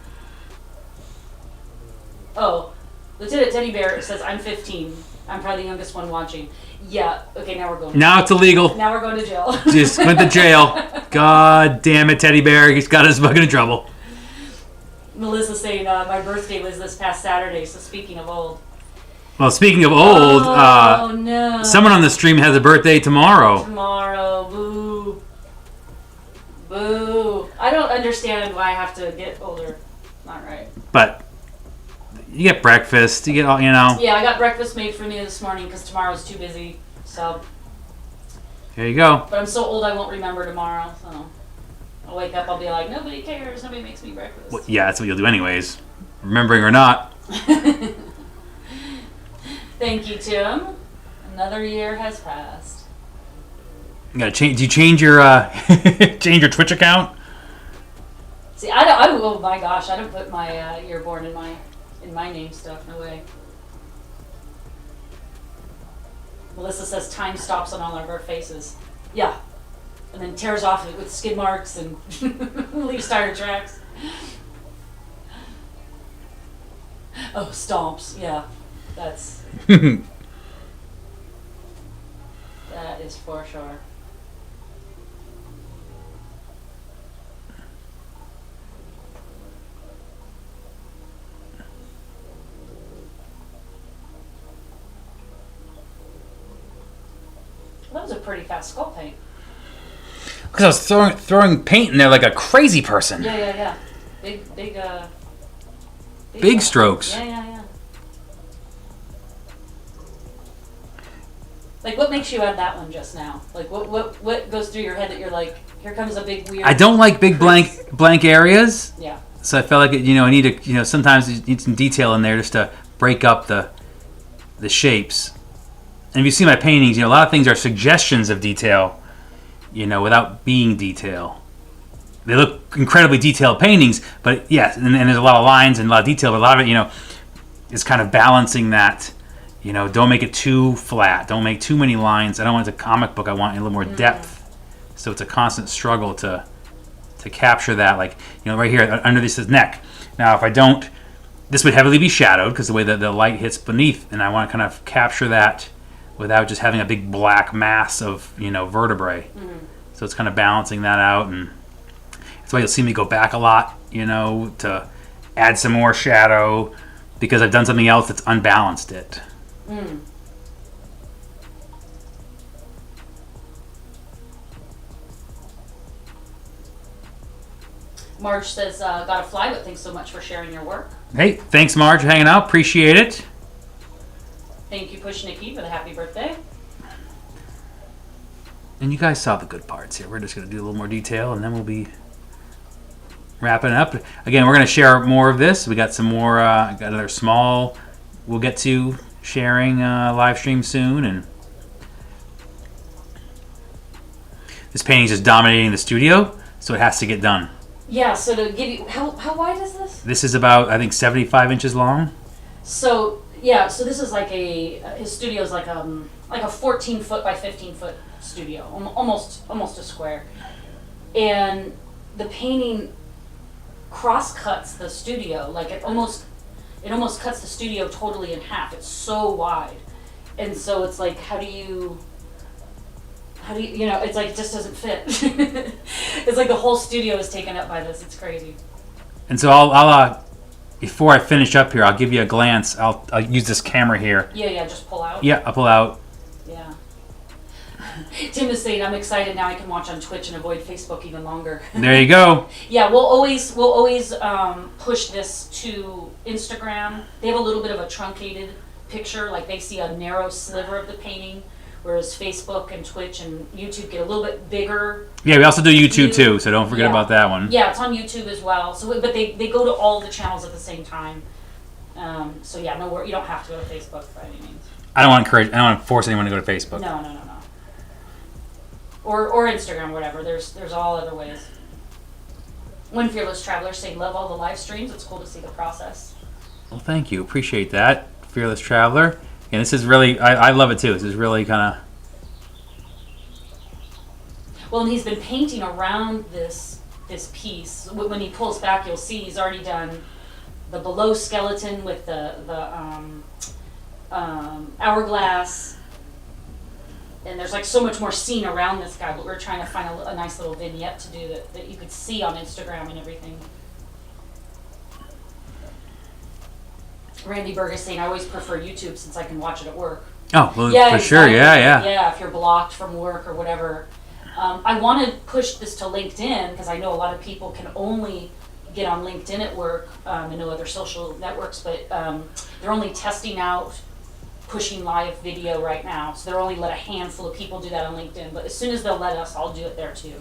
[SPEAKER 2] Oh, Lieutenant Teddy Bear says I'm 15. I'm probably the youngest one watching. Yeah, okay, now we're going.
[SPEAKER 1] Now it's illegal.
[SPEAKER 2] Now we're going to jail.
[SPEAKER 1] Just went to jail. God damn it, Teddy Bear. He's got us fucking in trouble.
[SPEAKER 2] Melissa saying my birthday was this past Saturday, so speaking of old.
[SPEAKER 1] Well, speaking of old,
[SPEAKER 2] Oh, no.
[SPEAKER 1] someone on the stream has a birthday tomorrow.
[SPEAKER 2] Tomorrow, boo. Boo. I don't understand why I have to get older. Not right.
[SPEAKER 1] But you get breakfast, you get all, you know.
[SPEAKER 2] Yeah, I got breakfast made for me this morning because tomorrow's too busy. So,
[SPEAKER 1] Here you go.
[SPEAKER 2] but I'm so old I won't remember tomorrow. So I'll wake up, I'll be like, nobody cares, nobody makes me breakfast.
[SPEAKER 1] Well, yeah, that's what you'll do anyways. Remembering or not.
[SPEAKER 2] Thank you, Tim. Another year has passed.
[SPEAKER 1] You gotta change. Do you change your change your Twitch account?
[SPEAKER 2] See, oh my gosh, I don't put my year born in my name stuff. No way. Melissa says time stops on all of our faces. Yeah, and then tears off with skid marks and leaves tire tracks. Oh, stomps. Yeah, that's that is for sure. That was a pretty fast skull paint.
[SPEAKER 1] Because I was throwing paint in there like a crazy person.
[SPEAKER 2] Yeah.
[SPEAKER 1] Big strokes.
[SPEAKER 2] Yeah. Like, what makes you add that one just now? Like, what goes through your head that you're like, here comes a big weird.
[SPEAKER 1] I don't like big blank areas.
[SPEAKER 2] Yeah.
[SPEAKER 1] So I felt like I need to sometimes you need some detail in there just to break up the shapes. And if you see my paintings, a lot of things are suggestions of detail, without being detail. They look incredibly detailed paintings, but yes, and there's a lot of lines and a lot of detail, but a lot of it, is kind of balancing that. Don't make it too flat. Don't make too many lines. I don't want it a comic book. I want a little more depth. So it's a constant struggle to capture that. Like, right here, under this is neck. Now, if I don't, this would heavily be shadowed because the way that the light hits beneath, and I want to kind of capture that without just having a big black mass of, vertebrae. Mm-hmm. So it's kind of balancing that out, and that's why you'll see me go back a lot, to add some more shadow because I've done something else that's unbalanced it. Mm.
[SPEAKER 2] Marge says, gotta fly, but thanks so much for sharing your work.
[SPEAKER 1] Hey, thanks, Marge, for hanging out. Appreciate it.
[SPEAKER 2] Thank you, Push Nikki, for the happy birthday.
[SPEAKER 1] And you guys saw the good parts here. We're just going to do a little more detail, and then we'll be wrapping up. Again, we're going to share more of this. We got some more, got another small we'll get to sharing live stream soon. And this painting is just dominating the studio, so it has to get done.
[SPEAKER 2] Yeah, so to give you, how wide is this?
[SPEAKER 1] This is about, I think, 75 inches long.
[SPEAKER 2] So, yeah, so this is like his studio is like a 14 foot by 15 foot studio, almost a square. And the painting cross cuts the studio, like it almost cuts the studio totally in half. It's so wide. And so it's like, how do you how do you know, it's like, it just doesn't fit. It's like the whole studio is taken up by this. It's crazy.
[SPEAKER 1] And so I'll before I finish up here, I'll give you a glance. I'll use this camera here.
[SPEAKER 2] Yeah, just pull out.
[SPEAKER 1] Yeah, I'll pull out.
[SPEAKER 2] Yeah. Tim is saying, I'm excited now I can watch on Twitch and avoid Facebook even longer.
[SPEAKER 1] There you go.
[SPEAKER 2] Yeah, we'll always push this to Instagram. They have a little bit of a truncated picture, like they see a narrow sliver of the painting, whereas Facebook and Twitch and YouTube get a little bit bigger.
[SPEAKER 1] Yeah, we also do YouTube too, so don't forget about that one.
[SPEAKER 2] Yeah, it's on YouTube as well. So, but they go to all the channels at the same time. So yeah, no, you don't have to go to Facebook by any means.
[SPEAKER 1] I don't want to force anyone to go to Facebook.
[SPEAKER 2] No. Or Instagram, whatever. There's all other ways. One Fearless Traveler saying, love all the live streams. It's cool to see the process.
[SPEAKER 1] Well, thank you. Appreciate that, Fearless Traveler. And this is really, I love it too. This is really kind of...
[SPEAKER 2] Well, and he's been painting around this piece. When he pulls back, you'll see he's already done the below skeleton with the hourglass. And there's like so much more scene around this guy, but we're trying to find a nice little vignette to do that you could see on Instagram and everything. Randy Berg is saying, I always prefer YouTube since I can watch it at work.
[SPEAKER 1] Oh, well,
[SPEAKER 2] yeah,
[SPEAKER 1] for
[SPEAKER 2] exactly.
[SPEAKER 1] sure, yeah.
[SPEAKER 2] Yeah, if you're blocked from work or whatever. I want to push this to LinkedIn because I know a lot of people can only get on LinkedIn at work and no other social networks, but they're only testing out pushing live video right now, so they're only let a handful of people do that on LinkedIn, but as soon as they'll let us, I'll do it there too.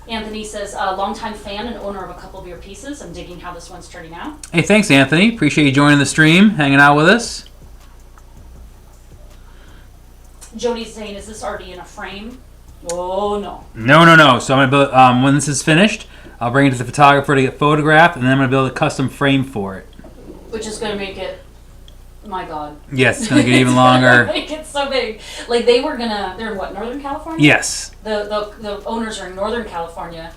[SPEAKER 2] Anthony says, longtime fan and owner of a couple of your pieces. I'm digging how this one's turning out.
[SPEAKER 1] Hey, thanks, Anthony. Appreciate you joining the stream, hanging out with us.
[SPEAKER 2] Jody's saying, is this already in a frame? Oh, no.
[SPEAKER 1] No. So I'm going to build, when this is finished, I'll bring it to the photographer to get photographed, and then I'm going to build a custom frame for it.
[SPEAKER 2] Which is going to make it, my God.
[SPEAKER 1] Yes, it's going to get even longer.
[SPEAKER 2] Make it so big. Like they're in what, Northern California?
[SPEAKER 1] Yes.
[SPEAKER 2] The owners are in Northern California.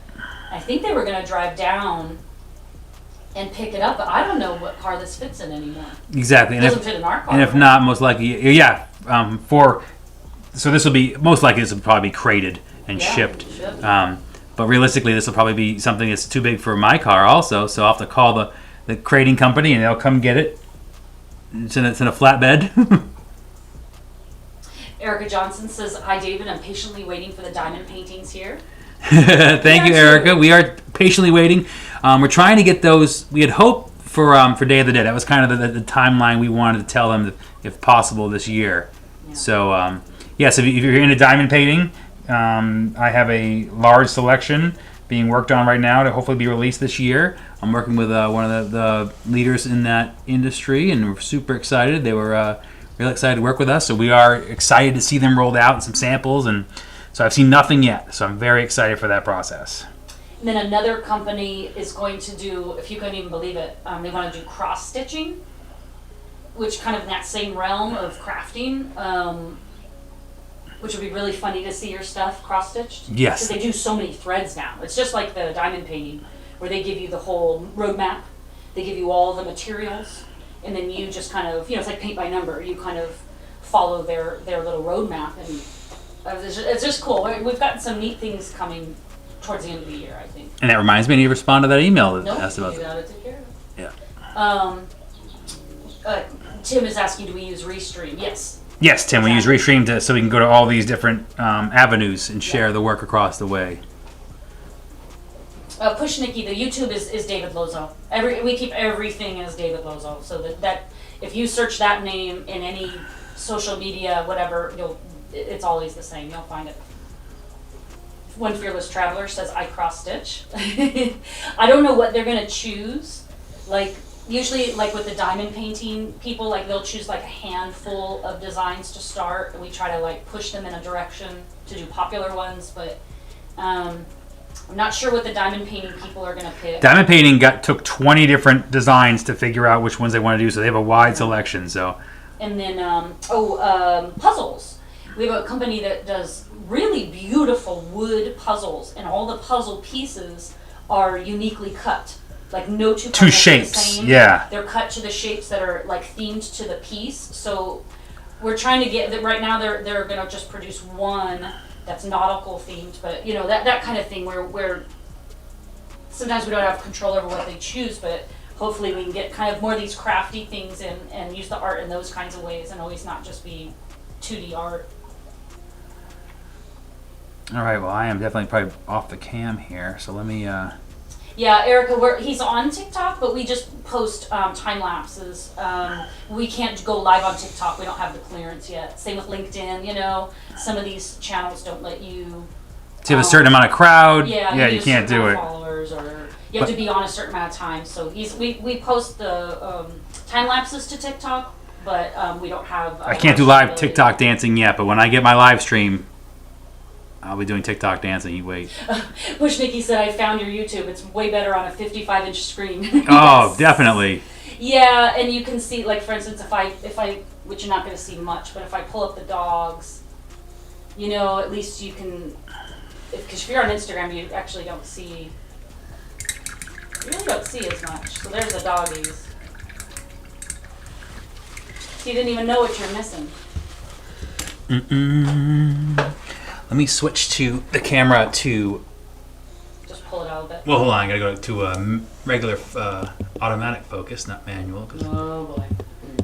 [SPEAKER 2] I think they were going to drive down and pick it up, but I don't know what car this fits in anymore.
[SPEAKER 1] Exactly.
[SPEAKER 2] It doesn't fit in our car.
[SPEAKER 1] And if not, most likely, so this will be, most likely this will probably be crated and shipped. But realistically, this will probably be something that's too big for my car also, so I'll have to call the crating company and they'll come get it. It's in a flatbed.
[SPEAKER 2] Erica Johnson says, hi David, I'm patiently waiting for the diamond paintings here.
[SPEAKER 1] Thank you, Erica. We are patiently waiting. We're trying to get those. We had hoped for Day of the Dead. That was kind of the timeline we wanted to tell them, if possible, this year. Yeah. So, yes, if you're into diamond painting, I have a large selection being worked on right now to hopefully be released this year. I'm working with one of the leaders in that industry, and we're super excited. They were really excited to work with us, so we are excited to see them rolled out and some samples. And so I've seen nothing yet, so I'm very excited for that process.
[SPEAKER 2] And then another company is going to do, if you couldn't even believe it, they want to do cross stitching, which kind of in that same realm of crafting, which would be really funny to see your stuff cross stitched.
[SPEAKER 1] Yes.
[SPEAKER 2] Because they do so many threads now. It's just like the diamond painting, where they give you the whole roadmap, they give you all the materials, and then you just kind of, it's like paint by number. You kind of follow their little roadmap, and it's just cool. We've got some neat things coming towards the end of the year, I think.
[SPEAKER 1] And that reminds me, I need to respond to that email that asked about
[SPEAKER 2] that. Gotta take care of it.
[SPEAKER 1] Yeah.
[SPEAKER 2] Tim is asking, do we use Restream? Yes.
[SPEAKER 1] Yes, Tim, we use Restream so we can go to all these different avenues and share the work across the way.
[SPEAKER 2] Push Nikki, the YouTube is David Lozeau. We keep everything as David Lozeau, so that if you search that name in any social media, whatever, it's always the same. You'll find it. One Fearless Traveler says, I cross stitch. I don't know what they're gonna choose. Like usually, like with the diamond painting people, like they'll choose like a handful of designs to start, and we try to like push them in a direction to do popular ones, but. I'm not sure what the diamond painting people are going to pick.
[SPEAKER 1] Diamond painting took 20 different designs to figure out which ones they want to do, so they have a wide selection. So.
[SPEAKER 2] And then, puzzles. We have a company that does really beautiful wood puzzles, and all the puzzle pieces are uniquely cut. Like no two puzzles
[SPEAKER 1] shapes,
[SPEAKER 2] are the same.
[SPEAKER 1] yeah.
[SPEAKER 2] They're cut to the shapes that are like themed to the piece. So we're trying to get that right now. They're going to just produce one that's nautical themed, but you know that kind of thing where sometimes we don't have control over what they choose, but hopefully we can get kind of more of these crafty things and use the art in those kinds of ways and always not just be 2D art.
[SPEAKER 1] All right, well, I am definitely probably off the cam here, so let me...
[SPEAKER 2] Yeah, Erica, he's on TikTok, but we just post time lapses. We can't go live on TikTok. We don't have the clearance yet. Same with LinkedIn, you know. Some of these channels don't let you...
[SPEAKER 1] So you have a certain amount of crowd.
[SPEAKER 2] Yeah,
[SPEAKER 1] you can't do it.
[SPEAKER 2] Followers, or you have to be on a certain amount of time. So we post the time lapses to TikTok, but we don't have...
[SPEAKER 1] I can't do live TikTok dancing yet, but when I get my live stream, I'll be doing TikTok dancing. You wait.
[SPEAKER 2] Push Nikki said, I found your YouTube. It's way better on a 55-inch screen.
[SPEAKER 1] Oh,
[SPEAKER 2] Yes.
[SPEAKER 1] Definitely.
[SPEAKER 2] Yeah, and you can see, like, for instance, if I, which you're not going to see much, but if I pull up the dogs, you know, at least you can, because if you're on Instagram, you actually don't see, you really don't see as much. So there's the doggies. So you didn't even know what you're missing.
[SPEAKER 1] Let me switch to the camera to...
[SPEAKER 2] Just pull it out a bit.
[SPEAKER 1] Well, hold on. I gotta go to regular automatic focus, not manual.
[SPEAKER 2] Oh boy.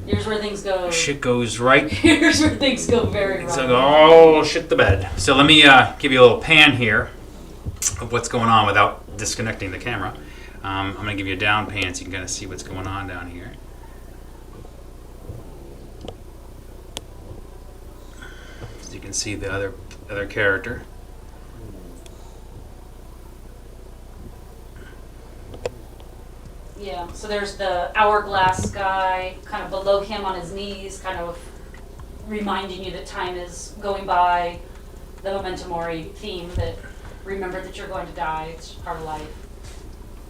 [SPEAKER 2] Here's where things go.
[SPEAKER 1] Shit goes right.
[SPEAKER 2] Here's where things go very wrong.
[SPEAKER 1] So I go, oh, shit the bed. So let me give you a little pan here of what's going on without disconnecting the camera. I'm going to give you a down pan so you can kind of see what's going on down here. So you can see the other character.
[SPEAKER 2] Yeah, so there's the hourglass guy, kind of below him on his knees, kind of reminding you that time is going by. The Memento Mori theme, that remember that you're going to die, it's part of life.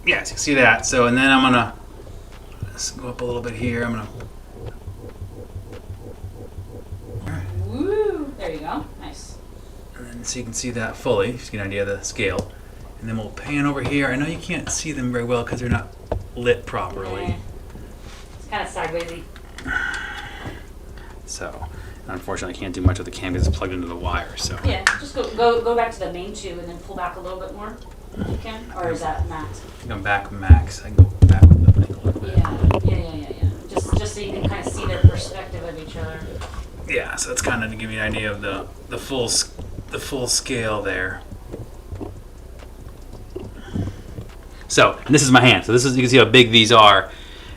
[SPEAKER 1] Yes, you can see that. So, and then I'm gonna let's go up a little bit here. I'm gonna...
[SPEAKER 2] Woo! There you go, nice.
[SPEAKER 1] And then so you can see that fully, just get an idea of the scale. And then we'll pan over here. I know you can't see them very well because they're not lit properly.
[SPEAKER 2] Yeah. It's kind of sidewaysy.
[SPEAKER 1] So, unfortunately, I can't do much with the cam because it's plugged into the wire. So.
[SPEAKER 2] Yeah, just go back to the main two and then pull back a little bit more. You can, or is that max?
[SPEAKER 1] Go back max. I can go back with the mic a little bit.
[SPEAKER 2] Yeah. Just so you can kind of see their perspective of each other.
[SPEAKER 1] Yeah, so it's kind of to give you an idea of the full scale there. So, and this is my hand. So this is, you can see how big these are.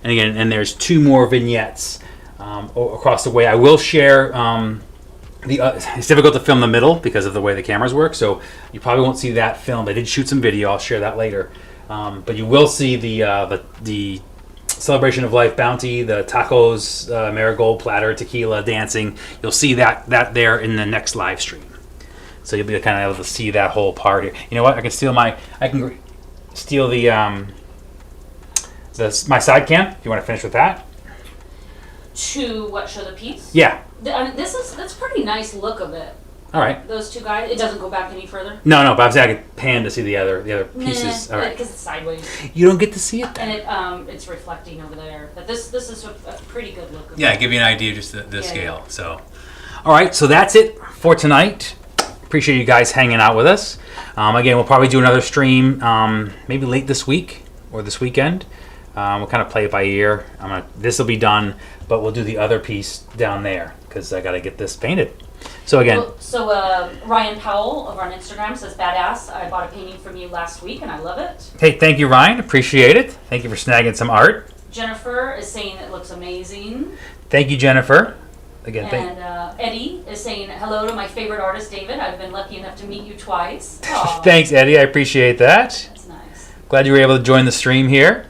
[SPEAKER 1] And again, and there's 2 more vignettes across the way. I will share it's difficult to film the middle because of the way the cameras work. So you probably won't see that filmed. I did shoot some video. I'll share that later. But you will see the celebration of life bounty, the tacos, marigold platter, tequila, dancing. You'll see that there in the next live stream. So you'll be kind of able to see that whole part here. You know what? I can steal my side cam. If you want to finish with that.
[SPEAKER 2] To what, show the piece?
[SPEAKER 1] Yeah.
[SPEAKER 2] That's a pretty nice look of it.
[SPEAKER 1] All right.
[SPEAKER 2] Those 2 guys. It doesn't go back any further.
[SPEAKER 1] No, but I'm saying I could pan to see the other pieces. All right.
[SPEAKER 2] Because it's sideways.
[SPEAKER 1] You don't get to see it then.
[SPEAKER 2] And it's reflecting over there. But this is a pretty good look.
[SPEAKER 1] Yeah, give you an idea of just the scale. So, all right. So that's it for tonight. Appreciate you guys hanging out with us. Again, we'll probably do another stream maybe late this week or this weekend. We'll kind of play it by ear. This will be done, but we'll do the other piece down there because I got to get this painted. So again,
[SPEAKER 2] Ryan Powell over on Instagram says, "Badass! I bought a painting from you last week and I love it."
[SPEAKER 1] Hey, thank you, Ryan. Appreciate it. Thank you for snagging some art.
[SPEAKER 2] Jennifer is saying it looks amazing.
[SPEAKER 1] Thank you, Jennifer. Again,
[SPEAKER 2] and Eddie is saying, "Hello to my favorite artist, David. I've been lucky enough to meet you twice."
[SPEAKER 1] Thanks, Eddie. I appreciate that.
[SPEAKER 2] That's nice.
[SPEAKER 1] Glad you were able to join the stream here.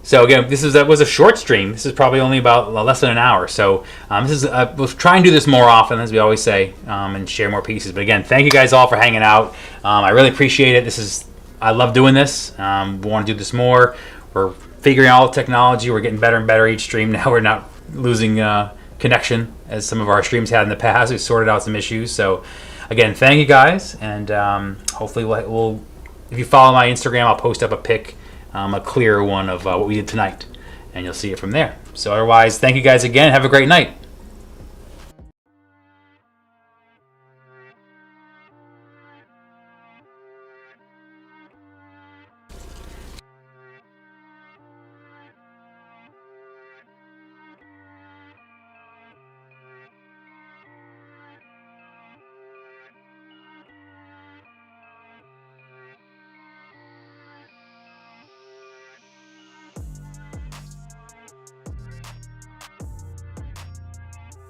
[SPEAKER 1] So again, that was a short stream. This is probably only about less than an hour. So we'll try and do this more often, as we always say, and share more pieces. But again, thank you guys all for hanging out. I really appreciate it. I love doing this. We want to do this more. We're figuring out all the technology. We're getting better and better each stream. Now we're not losing connection as some of our streams had in the past. We've sorted out some issues. So again, thank you guys, and hopefully we'll if you follow my Instagram, I'll post up a pic, a clearer one of what we did tonight, and you'll see it from there. So otherwise, thank you guys again. Have a great night.